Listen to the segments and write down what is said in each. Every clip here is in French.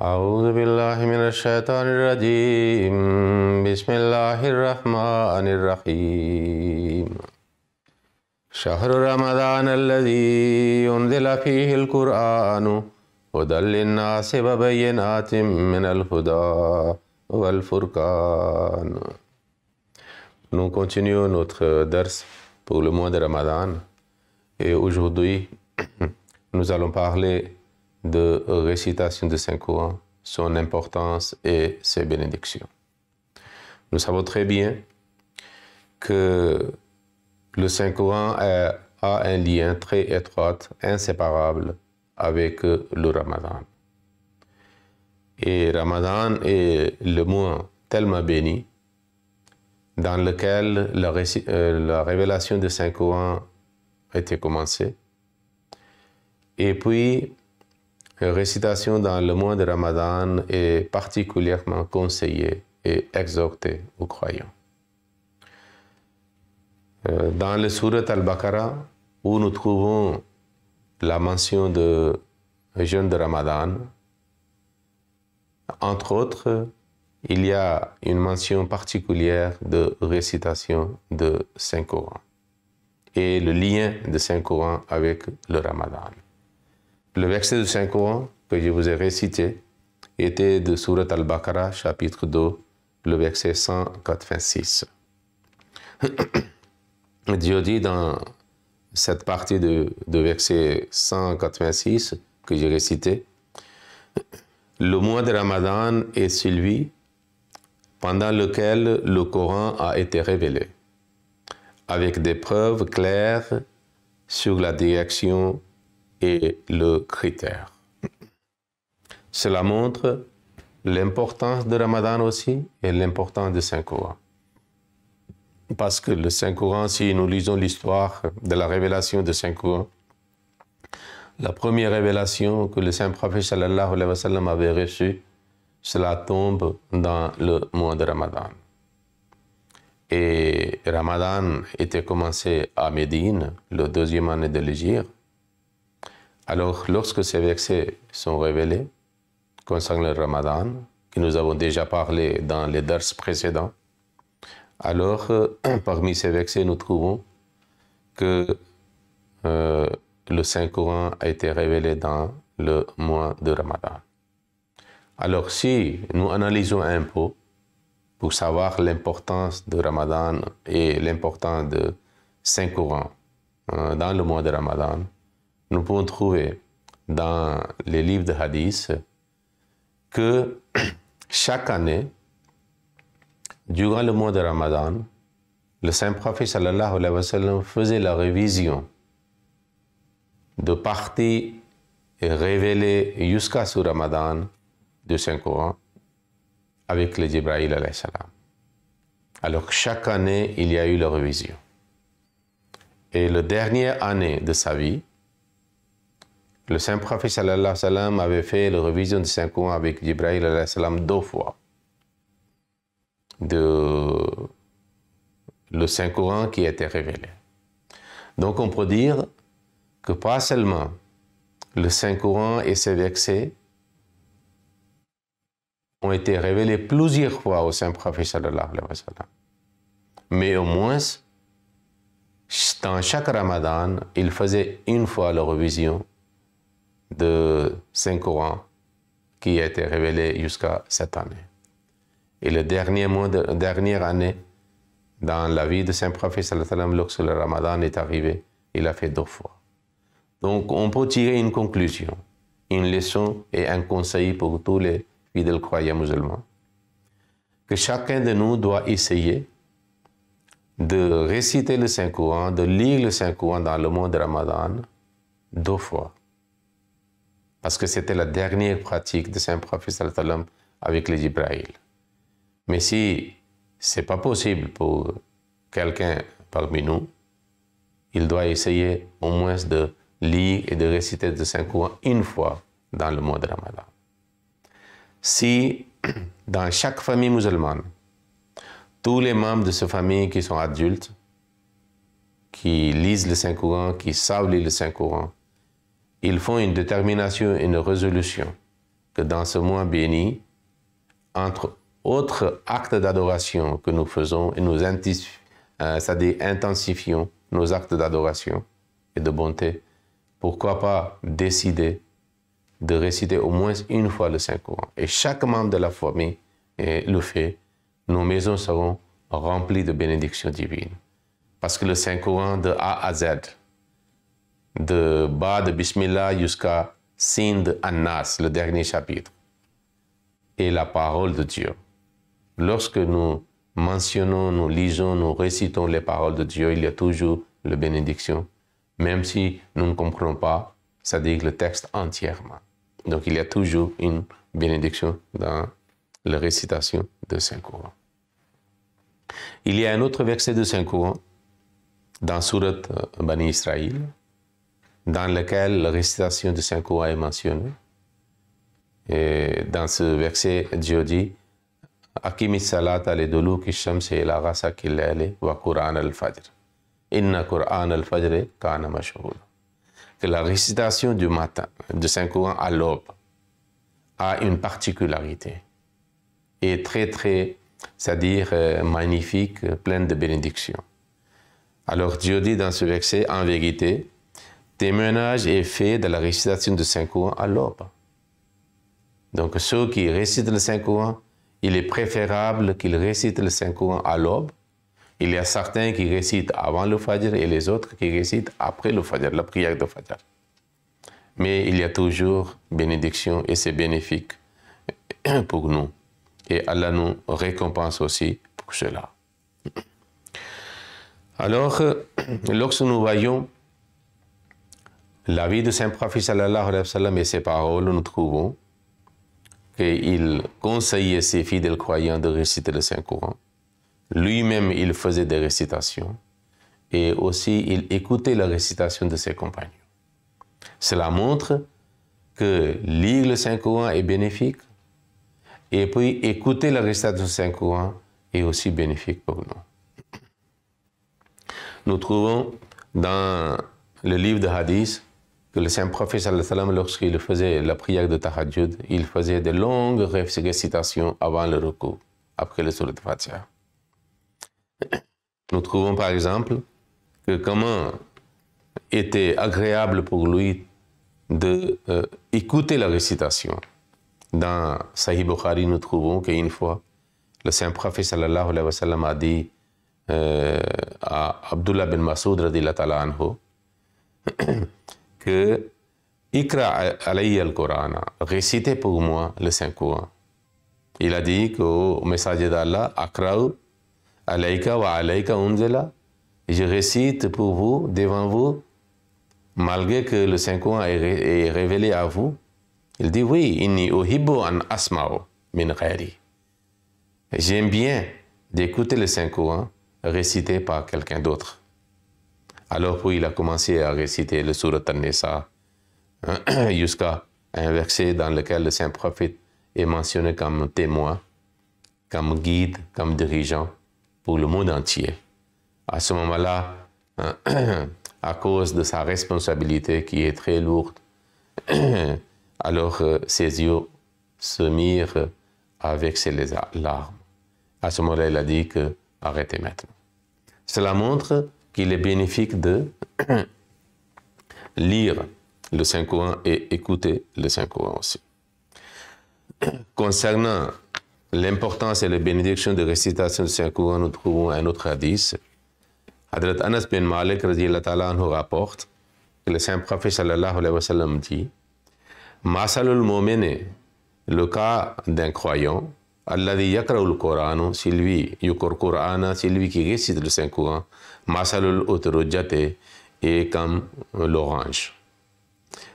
أعوذ بالله من الشيطان الرجيم بسم الله الرحمن الرحيم شهر رمضان الذي أنزل فيه القرآن هدى للناس وبينات من الهدى والفرقان. Nous continuons notre dars pour le mois de Ramadan et aujourd'hui nous allons parler de récitation de Saint-Coran, son importance et ses bénédictions. Nous savons très bien que le Saint-Coran a un lien très étroit, inséparable avec le Ramadan. Et Ramadan est le mois tellement béni dans lequel la révélation du Saint-Coran a été commencée. Et puis, la récitation dans le mois de Ramadan est particulièrement conseillée et exhortée aux croyants. Dans le Surat Al-Baqarah, où nous trouvons la mention de jeûne de Ramadan, entre autres, il y a une mention particulière de récitation de Saint-Coran et le lien de Saint-Coran avec le Ramadan. Le verset du Saint-Coran que je vous ai récité était de Surat Al-Baqarah, chapitre 2, le verset 186. Dieu dit dans cette partie de verset 186 que j'ai récité, le mois de Ramadan est celui pendant lequel le Coran a été révélé, avec des preuves claires sur la direction et le critère. Cela montre l'importance de Ramadan aussi et l'importance du Saint-Coran. Parce que le Saint-Coran, si nous lisons l'histoire de la révélation du Saint-Coran, la première révélation que le Saint-Prophète sallallahu alayhi wa sallam avait reçue, cela tombe dans le mois de Ramadan. Et Ramadan était commencé à Médine, la deuxième année de l'Hégire. Alors, lorsque ces versets sont révélés concernant le Ramadan, que nous avons déjà parlé dans les dars précédents, alors, parmi ces versets, nous trouvons que le Saint-Coran a été révélé dans le mois de Ramadan. Alors, si nous analysons un peu pour savoir l'importance de Ramadan et l'importance de Saint-Coran dans le mois de Ramadan, nous pouvons trouver dans les livres de hadith que chaque année, durant le mois de Ramadan, le Saint-Prophète sallallahu alayhi wa sallam faisait la révision de parties révélées jusqu'à ce Ramadan du Saint-Coran avec le Jibril alayhi salam. Alors chaque année, il y a eu la révision. Et la dernière année de sa vie, le Saint-Prophète sallallahu alayhi wa sallam avait fait la révision du Saint-Coran avec Jibril alayhi salam 2 fois. Le Saint-Coran qui a été révélé. Donc on peut dire que pas seulement le Saint-Coran et ses versets ont été révélés plusieurs fois au Saint-Prophète sallallahu alayhi wa sallam, mais au moins dans chaque Ramadan, il faisait une fois la révision de Saint-Coran qui a été révélé jusqu'à cette année. Et le dernière année, dans la vie de Saint-Prophète sallallahu alayhi wa sallam, lorsque le Ramadan est arrivé, il a fait 2 fois. Donc on peut tirer une conclusion, une leçon et un conseil pour tous les fidèles croyants musulmans, que chacun de nous doit essayer de réciter le Saint-Coran, de lire le Saint-Coran dans le mois de Ramadan 2 fois. Parce que c'était la dernière pratique de Saint-Prophète sallallahu alayhi wa sallam avec le Jibril. Mais si ce n'est pas possible pour quelqu'un parmi nous, il doit essayer au moins de lire et de réciter le Saint-Coran une fois dans le mois de Ramadan. Si dans chaque famille musulmane, tous les membres de cette famille qui sont adultes, qui lisent le Saint-Coran, qui savent lire le Saint-Coran, ils font une détermination, une résolution que dans ce mois béni, entre autres actes d'adoration que nous faisons et nous intensifions nos actes d'adoration et de bonté, pourquoi pas décider de réciter au moins une fois le Saint-Coran. Et chaque membre de la famille le fait, nos maisons seront remplies de bénédictions divines. Parce que le Saint-Coran de A à Z, de bas de Bismillah jusqu'à Sin de An-Nas, le dernier chapitre, est la parole de Dieu. Lorsque nous mentionnons, nous lisons, nous récitons les paroles de Dieu, il y a toujours la bénédiction, même si nous ne comprenons pas, c'est-à-dire le texte entièrement. Donc il y a toujours une bénédiction dans la récitation de Saint-Coran. Il y a un autre verset de Saint-Coran dans Surat Bani Israël, dans lequel la récitation de Saint-Coran est mentionnée. Et dans ce verset, Dieu dit Akimi salat al-duluki shamsi ila ghasaqi al-layli wa Qur'an al-fajr. Inna Qur'an al-fajr kana mashhura. Que la récitation du matin de Saint-Coran à l'aube a une particularité et très, c'est-à-dire magnifique, pleine de bénédictions. Alors Dieu dit dans ce verset, en vérité, témoignage est fait de la récitation de Saint-Coran à l'aube. Donc ceux qui récitent le Saint-Coran, il est préférable qu'ils récitent le Saint-Coran à l'aube. Il y a certains qui récitent avant le Fajr et les autres qui récitent après le Fajr, la prière de Fajr. Mais il y a toujours bénédiction et c'est bénéfique pour nous. Et Allah nous récompense aussi pour cela. Alors, lorsque nous voyons la vie de Saint-Prophète sallallahu alayhi wa sallam et ses paroles, nous trouvons qu'il conseillait ses fidèles croyants de réciter le Saint-Coran. Lui-même, il faisait des récitations et aussi il écoutait la récitation de ses compagnons. Cela montre que lire le Saint-Coran est bénéfique et puis écouter la récitation du Saint-Coran est aussi bénéfique pour nous. Nous trouvons dans le livre de Hadith que le Saint-Prophète sallallahu alayhi wa sallam, lorsqu'il faisait la prière de Tahajjud, il faisait de longues récitations avant le recours, après le Surat Fatiha. Nous trouvons par exemple que comment était agréable pour lui d'écouter la récitation. Dans Sahih Bukhari, nous trouvons qu'une fois, le Saint-Prophète sallallahu alayhi wa sallam a dit à Abdullah bin Masoud radiyallahu ta'ala anhu que Ikra alayya al-Qur'an, récitez pour moi le Saint-Coran. Il a dit qu'au messager d'Allah, Akra'u alayka wa alayka unzila, je récite pour vous, devant vous, malgré que le Saint-Coran est révélé à vous. Il dit oui, inni uhibbu an asma'u min ghayri. J'aime bien d'écouter le Saint-Coran récité par quelqu'un d'autre. Alors puis il a commencé à réciter le Surat An-Nisa jusqu'à un verset dans lequel le Saint-Prophète est mentionné comme témoin, comme guide, comme dirigeant pour le monde entier. À ce moment-là, à cause de sa responsabilité qui est très lourde, alors ses yeux se mirent avec ses larmes. À ce moment-là, il a dit que arrêtez maintenant. Cela montre qu'il est bénéfique de lire le Saint-Coran et écouter le Saint-Coran aussi. Concernant l'importance et les bénédictions de récitation du Saint-Coran, nous trouvons un autre hadith. Hadrat Anas bin Malik radiyallahu ta'ala anhu rapporte que le Saint-Prophète sallallahu alayhi wa sallam dit Masalul mu'mini, le cas d'un croyant, alladhi yakra'ul Qur'an, c'est lui, yukor Qur'ana, c'est lui qui récite le Saint-Coran, Masalul utrujate est comme l'orange.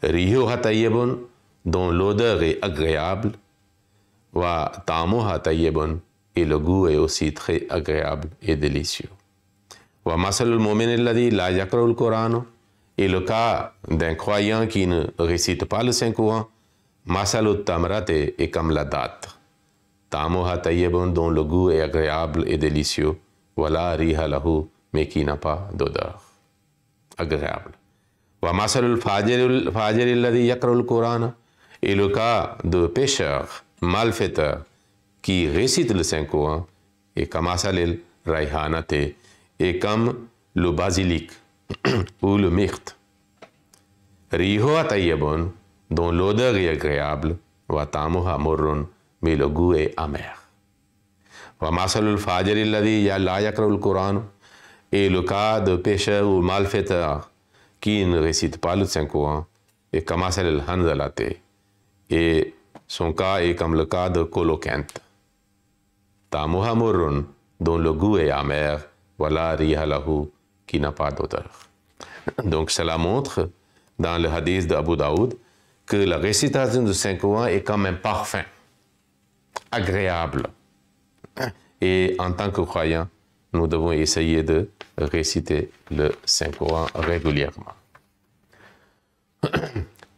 Rihuha tayyibun, dont l'odeur est agréable, wa ta'muha tayyibun, et le goût est aussi très agréable et délicieux. Wa masalul mu'min alladhi la yakra'ul Qur'an, et le cas d'un croyant qui ne récite pas le Saint-Coran, masalut tamrate est comme la date. Ta'muha tayyibun, dont le goût est agréable et délicieux, wala riha lahu, mais qui n'a pas d'odeur agréable. Wa masalul fajir alladhi yakra'ul Qur'an, Et le cas de pécheurs, malfaiteurs, qui récitent le Saint-Coran, et comme Asalil Raihanate, et comme le basilic ou le myrte. Riho Atayabon, dont l'odeur est agréable, Watamuha Murrun, mais le goût est amer. Wamasalul Fajri Ladi la yakra'ul Coran, et le cas de pécheurs ou malfaiteurs qui ne récitent pas le Saint-Coran, et comme Asalil Hanzalate, et son cas est comme le cas de Kolokent. Tamuha Murrun, dont le goût est amer, voilà Rihalahu, qui n'a pas d'odeur. Donc cela montre, dans le hadith d'Abu Daoud, que la récitation du Saint-Coran est comme un parfum, agréable. Et en tant que croyants, nous devons essayer de réciter le Saint-Coran régulièrement.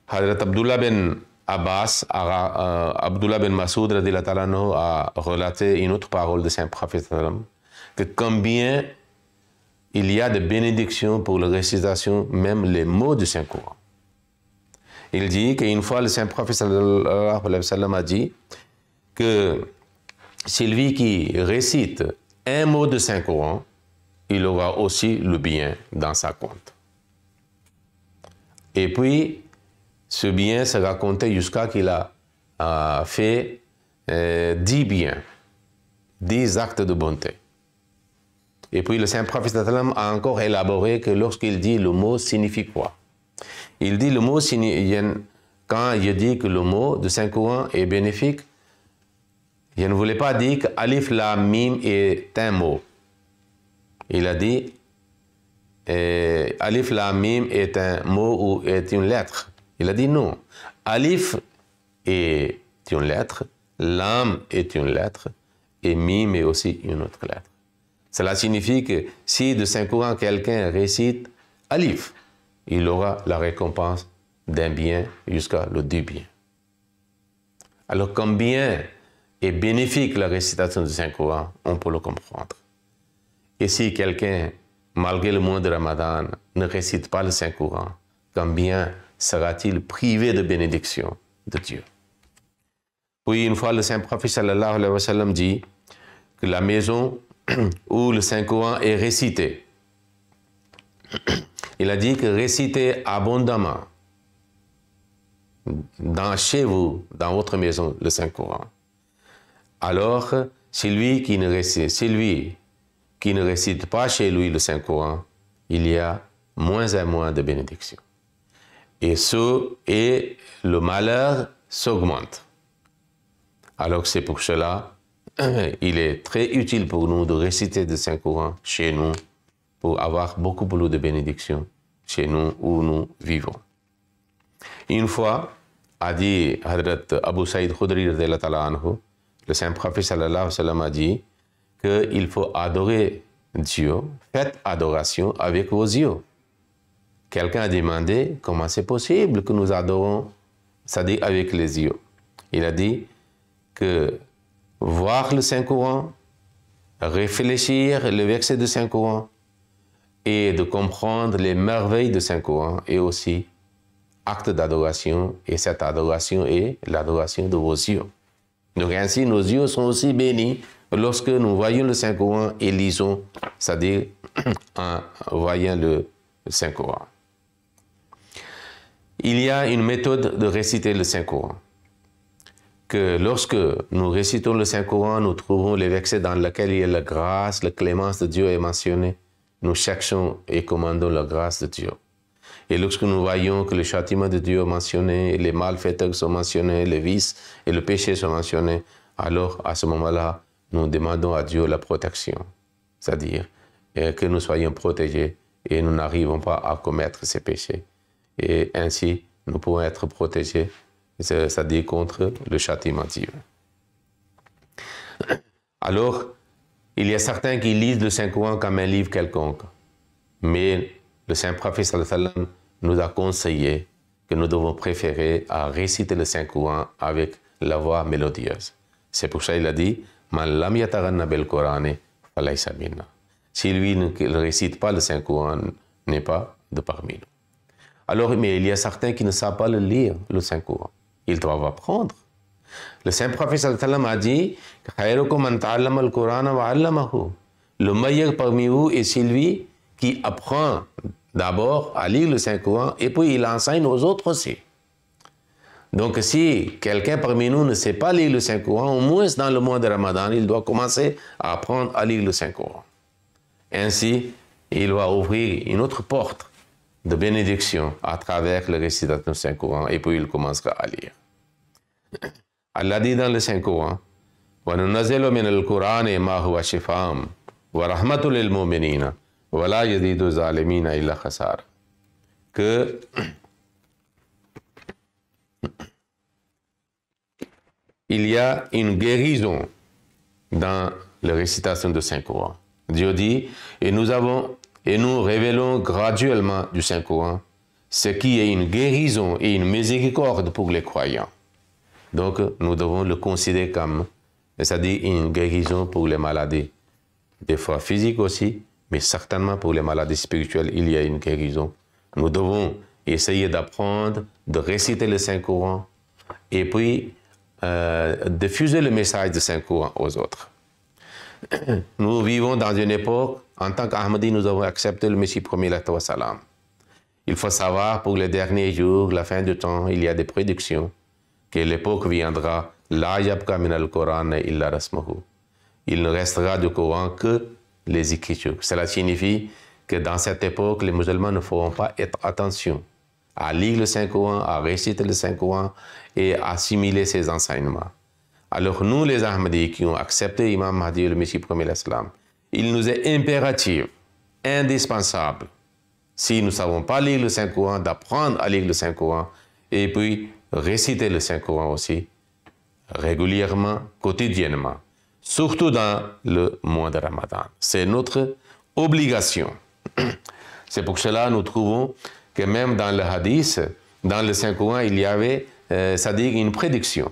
Hadrat Abdullah bin Abbas, Abdullah bin Masoud a relaté une autre parole de Saint-Prophète, que combien il y a de bénédictions pour la récitation, même les mots du Saint-Coran. Il dit qu'une fois le Saint-Prophète a dit que celui qui récite un mot de Saint-Coran, il aura aussi le bien dans sa compte. Et puis, ce bien sera compté jusqu'à qu'il a fait 10 biens, 10 actes de bonté. Et puis le Saint-Prophète a encore élaboré que lorsqu'il dit le mot signifie quoi? Il dit le mot quand il dit que le mot de Saint-Coran est bénéfique, je ne voulais pas dire que Alif Lam Mim est un mot. Il a dit Alif Lam Mim est un mot ou est une lettre. Il a dit non. Alif est une lettre, Lam est une lettre et Mim est aussi une autre lettre. Cela signifie que si de Saint-Coran quelqu'un récite Alif, il aura la récompense d'un bien jusqu'à le 10 biens. Alors combien est bénéfique la récitation du Saint-Coran, on peut le comprendre. Et si quelqu'un, malgré le mois de Ramadan, ne récite pas le Saint-Coran, combien sera-t-il privé de bénédiction de Dieu? Puis une fois le Saint-Prophète sallallahu alayhi wa sallam dit que la maison où le Saint-Coran est récité, il a dit que récitez abondamment chez vous, dans votre maison, le Saint-Coran. Alors, celui qui ne récite pas chez lui le Saint-Coran, il y a moins et moins de bénédictions. Et le malheur s'augmente. Alors c'est pour cela il est très utile pour nous de réciter le Saint-Coran chez nous pour avoir beaucoup plus de bénédictions chez nous où nous vivons. Une fois, a dit Hadrat Abu Saïd Khudri, le Saint-Prophète sallallahu alayhi wa sallam a dit qu'il faut adorer Dieu, faites adoration avec vos yeux. Quelqu'un a demandé comment c'est possible que nous adorons, c'est-à-dire avec les yeux. Il a dit que voir le Saint-Coran, réfléchir le verset du Saint-Coran et de comprendre les merveilles du Saint-Coran est aussi acte d'adoration, et cette adoration est l'adoration de vos yeux. Donc ainsi, nos yeux sont aussi bénis lorsque nous voyons le Saint-Coran et lisons, c'est-à-dire en voyant le Saint-Coran. Il y a une méthode de réciter le Saint-Coran. Que lorsque nous récitons le Saint-Coran, nous trouvons les versets dans lesquels il y a la grâce, la clémence de Dieu est mentionnée. Nous cherchons et commandons la grâce de Dieu. Et lorsque nous voyons que le châtiment de Dieu est mentionné, les malfaiteurs sont mentionnés, les vices et le péché sont mentionnés, alors à ce moment-là, nous demandons à Dieu la protection. C'est-à-dire que nous soyons protégés et nous n'arrivons pas à commettre ces péchés. Et ainsi, nous pouvons être protégés, c'est-à-dire contre le châtiment divin. Alors, il y a certains qui lisent le Saint-Coran comme un livre quelconque, mais le Saint-Prophète sallallahu alayhi wa sallam nous a conseillé que nous devons préférer à réciter le Saint-Coran avec la voix mélodieuse. C'est pour ça qu'il a dit « Man lam yataghanna bil Qur'ani falaysa minna » Si lui ne récite pas le Saint-Coran, n'est pas de parmi nous. Alors, mais il y a certains qui ne savent pas le lire, le Saint-Coran. ils doivent apprendre. Le Saint-Prophète sallallahu a dit khayrukum man ta'allama al-Qur'ana wa 'allamahu. Le meilleur parmi vous est celui qui apprend d'abord à lire le Saint-Coran et puis il enseigne aux autres aussi. Donc si quelqu'un parmi nous ne sait pas lire le Saint-Coran, au moins dans le mois de Ramadan, il doit commencer à apprendre à lire le Saint-Coran. Ainsi, il va ouvrir une autre porte de bénédiction à travers la récitation du Saint-Coran et puis il commencera à lire. Allah dit dans le Saint-Coran وَنُنَزِّلُ مِنَ الْقُرْآنِ مَا هُوَ شِفَاءٌ وَرَحْمَةٌ لِلْمُؤْمِنِينَ وَلَا يَزِيدُ الظَّالِمِينَ إِلَّا خَسَارًا. Que il y a une guérison dans la récitation du Saint-Coran. Dieu dit, et nous révélons graduellement du Saint-Coran ce qui est une guérison et une miséricorde pour les croyants. Donc, nous devons le considérer comme, c'est-à-dire une guérison pour les maladies, des fois physiques aussi, mais certainement pour les maladies spirituelles, il y a une guérison. Nous devons essayer d'apprendre, de réciter le Saint-Coran et puis diffuser le message du Saint-Coran aux autres. Nous vivons dans une époque, en tant qu'Ahmadi, nous avons accepté le Messie premier, salam. Il faut savoir, pour les derniers jours, la fin du temps, il y a des prédictions que l'époque viendra, la yabqa min al-Quran illa rasmuhu. Il ne restera du Coran que les écritures. Cela signifie que dans cette époque, les musulmans ne feront pas attention à lire le Saint-Coran, à réciter le Saint-Coran et à assimiler ses enseignements. Alors nous, les Ahmadis qui ont accepté Imam Mahdi, le Messie premier, l'Islam, il nous est impératif, indispensable, si nous ne savons pas lire le Saint-Coran, d'apprendre à lire le Saint-Coran et puis réciter le Saint-Coran aussi, régulièrement, quotidiennement, surtout dans le mois de Ramadan. C'est notre obligation. C'est pour cela que nous trouvons que même dans le hadith, dans le Saint-Coran, il y avait, c'est-à-dire une prédiction,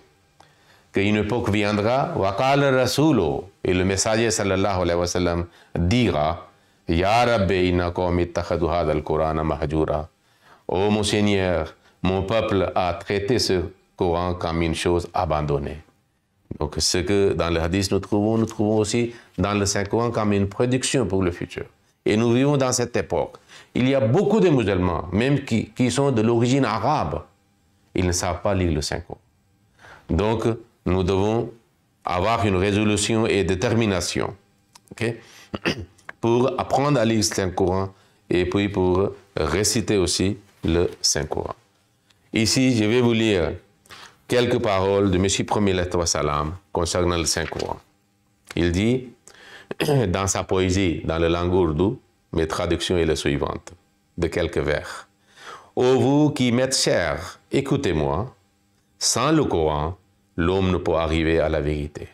qu'une époque viendra, وَقَالَ الرَّسُولُ, et le messager sallallahu alayhi wa sallam dira, Ya Rabbi inna qawmi ittakhadhu hadha al-Qur'ana mahjura. Oh mon Seigneur, mon peuple a traité ce Coran comme une chose abandonnée. Donc ce que dans le hadith nous trouvons aussi dans le Saint-Coran comme une prédiction pour le futur. Et nous vivons dans cette époque. Il y a beaucoup de musulmans, même qui sont de l'origine arabe, ils ne savent pas lire le Saint-Coran. Donc nous devons avoir une résolution et détermination, okay, pour apprendre à lire le Saint-Coran et puis pour réciter aussi le Saint-Coran. Ici, je vais vous lire quelques paroles de Messie premier salam concernant le Saint-Coran. Il dit, dans sa poésie, dans la langue ourdou, mes traductions est la suivante, de quelques vers. Ô vous qui m'êtes chers, écoutez-moi, sans le Coran, l'homme ne peut arriver à la vérité.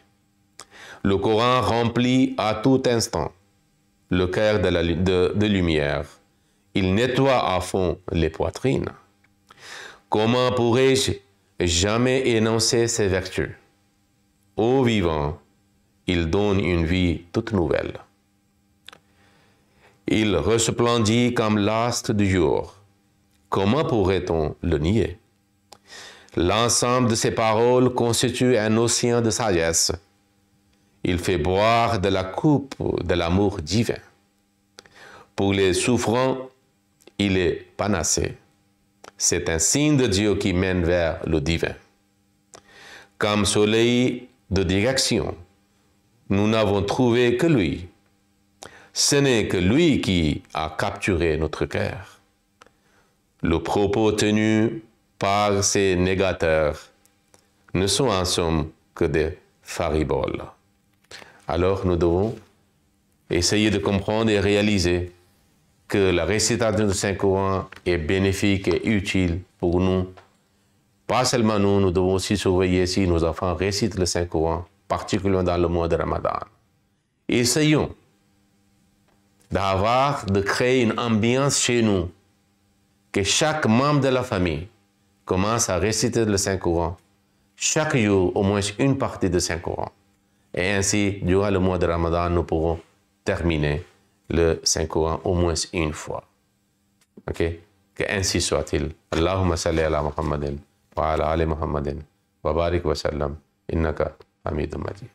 Le Coran remplit à tout instant le cœur de lumière. Il nettoie à fond les poitrines. Comment pourrais-je jamais énoncer ses vertus? Ô vivant, il donne une vie toute nouvelle. Il resplendit comme l'astre du jour. Comment pourrait-on le nier? L'ensemble de ces paroles constitue un océan de sagesse. Il fait boire de la coupe de l'amour divin. Pour les souffrants, il est panacée. C'est un signe de Dieu qui mène vers le divin. Comme soleil de direction, nous n'avons trouvé que lui. Ce n'est que lui qui a capturé notre cœur. Le propos tenu par ces négateurs ne sont en somme que des fariboles. Alors nous devons essayer de comprendre et réaliser que la récitation du Saint-Coran est bénéfique et utile pour nous. Pas seulement nous, nous devons aussi surveiller si nos enfants récitent le Saint-Coran, particulièrement dans le mois de Ramadan. Essayons de créer une ambiance chez nous, que chaque membre de la famille commence à réciter le Saint-Coran, chaque jour au moins une partie du Saint-Coran. Et ainsi, durant le mois de Ramadan, nous pourrons terminer le Saint-Coran au moins une fois. Ok? Que ainsi soit-il. Allahumma salli ala Muhammadin wa ala ali Muhammadin wa barik wa sallam innaka Hamidum Majid.